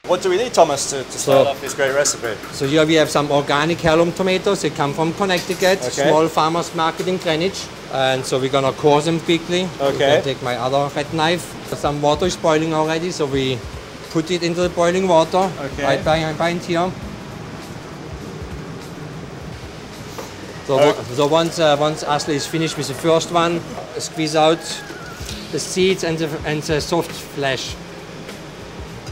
What do we need, Thomas, to start off this great recipe? So here we have some organic heirloom tomatoes. They come from Connecticut, small farmers market in Greenwich. And so we're gonna core them quickly. Okay. I take my other red knife. Some water is boiling already, so we put it into the boiling water. Okay. Right behind here. So once Ashley is finished with the first one, squeeze out the seeds and the soft flesh.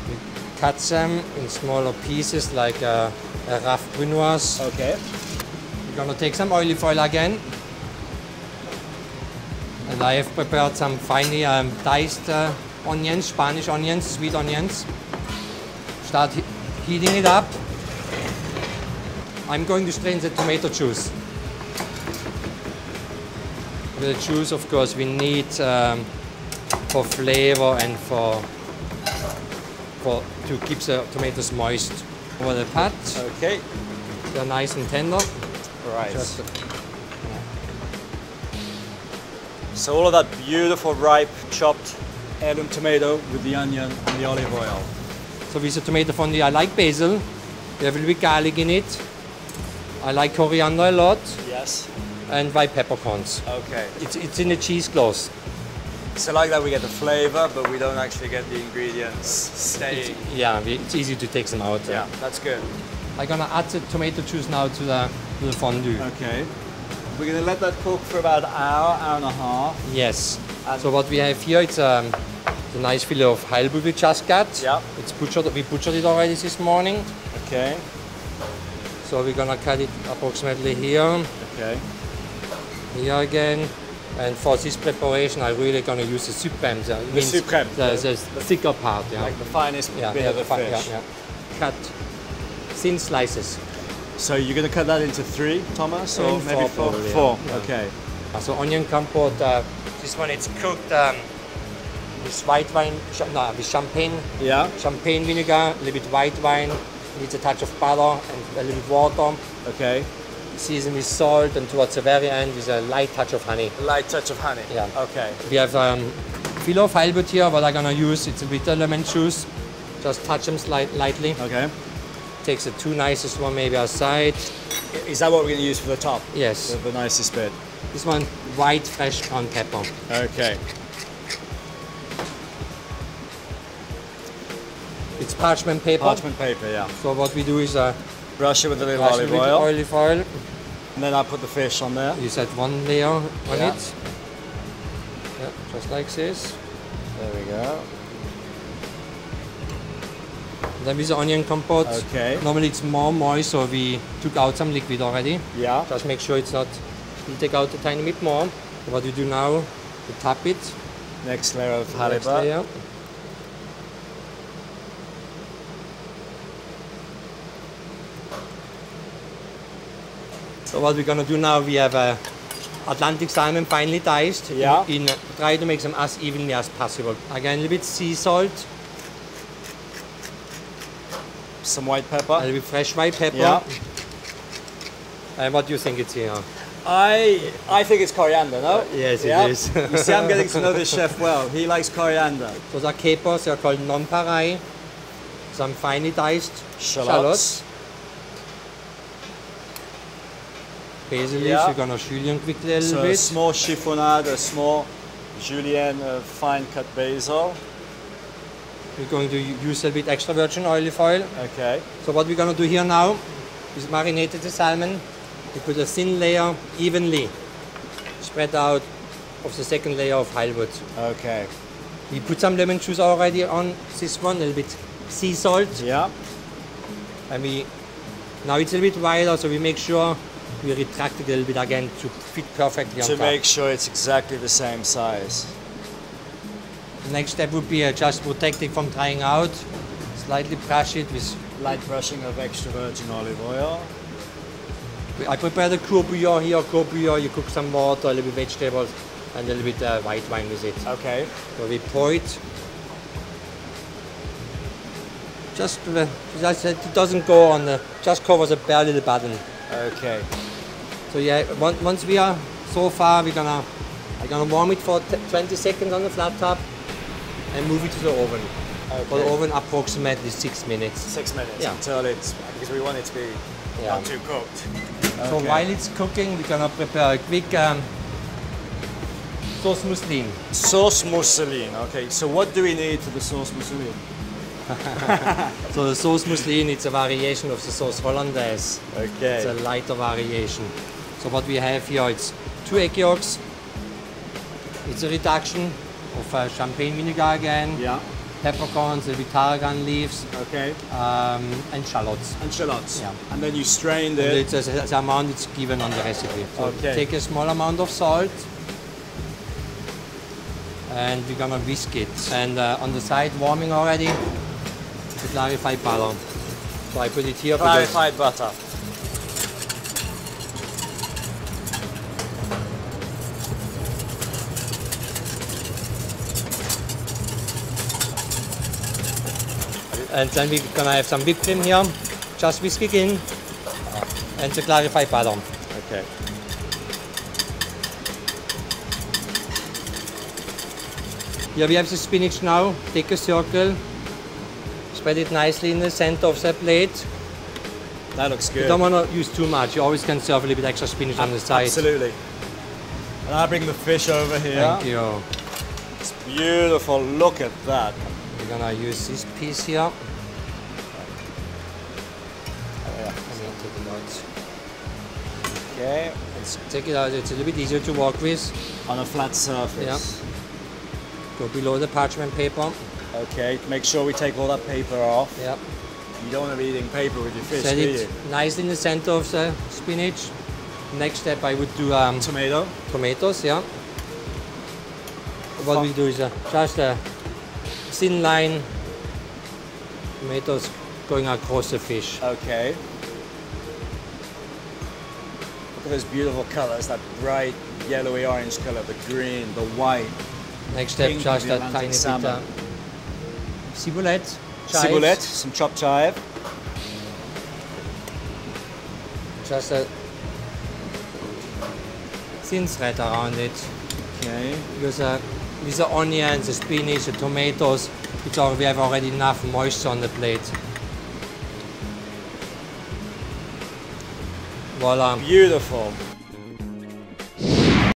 We cut them in smaller pieces like a rough brunoise. Okay. We're gonna take some olive oil again. And I have prepared some finely diced onions, Spanish onions, sweet onions. Start heating it up. I'm going to strain the tomato juice. The juice, of course, we need for flavor and to keep the tomatoes moist over the pot. Okay. They're nice and tender. Right. So all of that beautiful, ripe, chopped heirloom tomato with the onion and the olive oil. So with the tomato fondue, I like basil. We have a little bit garlic in it. I like coriander a lot. Yes. And white peppercorns. Okay. It's in the cheesecloth. So like that we get the flavor, but we don't actually get the ingredients staying. It's easy to take them out. Yeah, that's good. I'm gonna add the tomato juice now to the fondue. Okay. We're gonna let that cook for about an hour, hour and a half. Yes. And so what we have here, it's a nice fillet of halibut we just got. Yeah. It's butchered. We butchered it already this morning. Okay. So we're gonna cut it approximately here. Okay. Here again. And for this preparation, I'm really gonna use the soup crème. The soup crème. The thicker part. Yeah. Like the finest bit of the fish. Yeah. Cut thin slices. So you're going to cut that into 3, Thomas, or maybe 4? Probably, 4, yeah. okay. So onion compote, this one it's cooked with white wine, with champagne. Yeah. Champagne vinegar, a little bit white wine, needs a touch of butter and a little bit water. Okay. Season with salt and towards the very end with a light touch of honey. A light touch of honey? Yeah. Okay. We have fillet of halibut here, what I'm gonna use, it's a bitter lemon juice. Just touch them lightly. Okay. Takes the 2 nicest one maybe aside. Is that what we're going to use for the top? Yes. The nicest bit? This one, white fresh ground pepper. Okay. It's parchment paper. Parchment paper, yeah. So what we do is brush it with a little olive oil. Olive oil. And then I put the fish on there. You set 1 layer on it. Yeah, just like this. There we go. Then with the onion compote, normally it's more moist, so we took out some liquid already. Yeah. Just make sure it's not, we take out a tiny bit more. So what we do now, we tap it. Next layer of halibut. Next layer. So what we're gonna do now, we have Atlantic salmon finely diced. Yeah. Try to make them as evenly as possible. Again, a little bit sea salt. Some white pepper. A little bit fresh white pepper. Yeah. And what do you think it's here? I think it's coriander, no? Yes, it is. You see, I'm getting to know this chef well. He likes coriander. Those are capers, they're called nonpareil. Some finely diced shallots. Basil leaves, we're gonna julienne quickly a little bit. A small chiffonade, a small julienne fine cut basil. We're going to use a bit extra virgin olive oil. Okay. So what we're going to do here now is marinated the salmon. We put a thin layer evenly spread out of the second layer of halibut. Okay. We put some lemon juice already on this one, a little bit sea salt. Yeah. And now it's a little bit wider, so we make sure we retract it a little bit again to fit perfectly on top. To make sure it's exactly the same size. The next step would be just protect it from drying out. Slightly brush it with light brushing of extra virgin olive oil. I prepare the court bouillon here. Court bouillon, you cook some water, a little bit vegetables, and a little bit white wine with it. Okay. So we pour it. Just it doesn't go on the, just covers a bare little button. Okay. So yeah, once we are so far, I'm gonna warm it for 20 seconds on the flat top and move it to the oven. For the oven, approximately 6 minutes. 6 minutes Yeah. until it's, because we want it to be Yeah. not too cooked. So Okay. while it's cooking, we're gonna prepare a quick sauce mousseline. Sauce mousseline. Okay, so what do we need for the sauce mousseline? So the sauce mousseline, it's a variation of the sauce hollandaise. Okay. It's a lighter variation. So what we have here, it's 2 egg yolks. It's a reduction of champagne vinegar again, Yeah. peppercorns, with tarragon leaves, Okay. and shallots. And shallots. Yeah. And then you strained And it. it's the amount it's given on the recipe. So Okay. take a small amount of salt, and we're gonna whisk it. And on the side, warming already, the clarified butter. So I put it here because Clarified butter. and then we're gonna have some whipped cream here. Just whisk it in, and the clarified butter. Okay. Here we have the spinach now. Take a circle, spread it nicely in the center of the plate. That looks You good. don't want to use too much. You always can serve a little bit extra spinach on the side. Absolutely. And I bring the fish over here. Thank you. It's beautiful. Look at that. We're gonna use this piece here. Yeah. I'm gonna take it out. Okay. Let's take it out. It's a little bit easier to work with. On a flat surface. Go below the parchment paper. Okay. Make sure we take all that paper off. Yeah. You don't want to be eating paper with your fish, Set do it you? nicely in the center of the spinach. Next step, I would do Tomato. tomatoes. Yeah. What we do is just a thin line tomatoes going across the fish. Okay. Look at those beautiful colors. That bright yellowy orange color, the green, the white. Next step, Pink just of the a tiny Atlantic bit salmon. ciboulette. chives. Ciboulette, some chopped chive. Just a thin thread around it. Okay. Because with the onions, the spinach, the tomatoes, we have already enough moisture on the plate. Voila. Beautiful.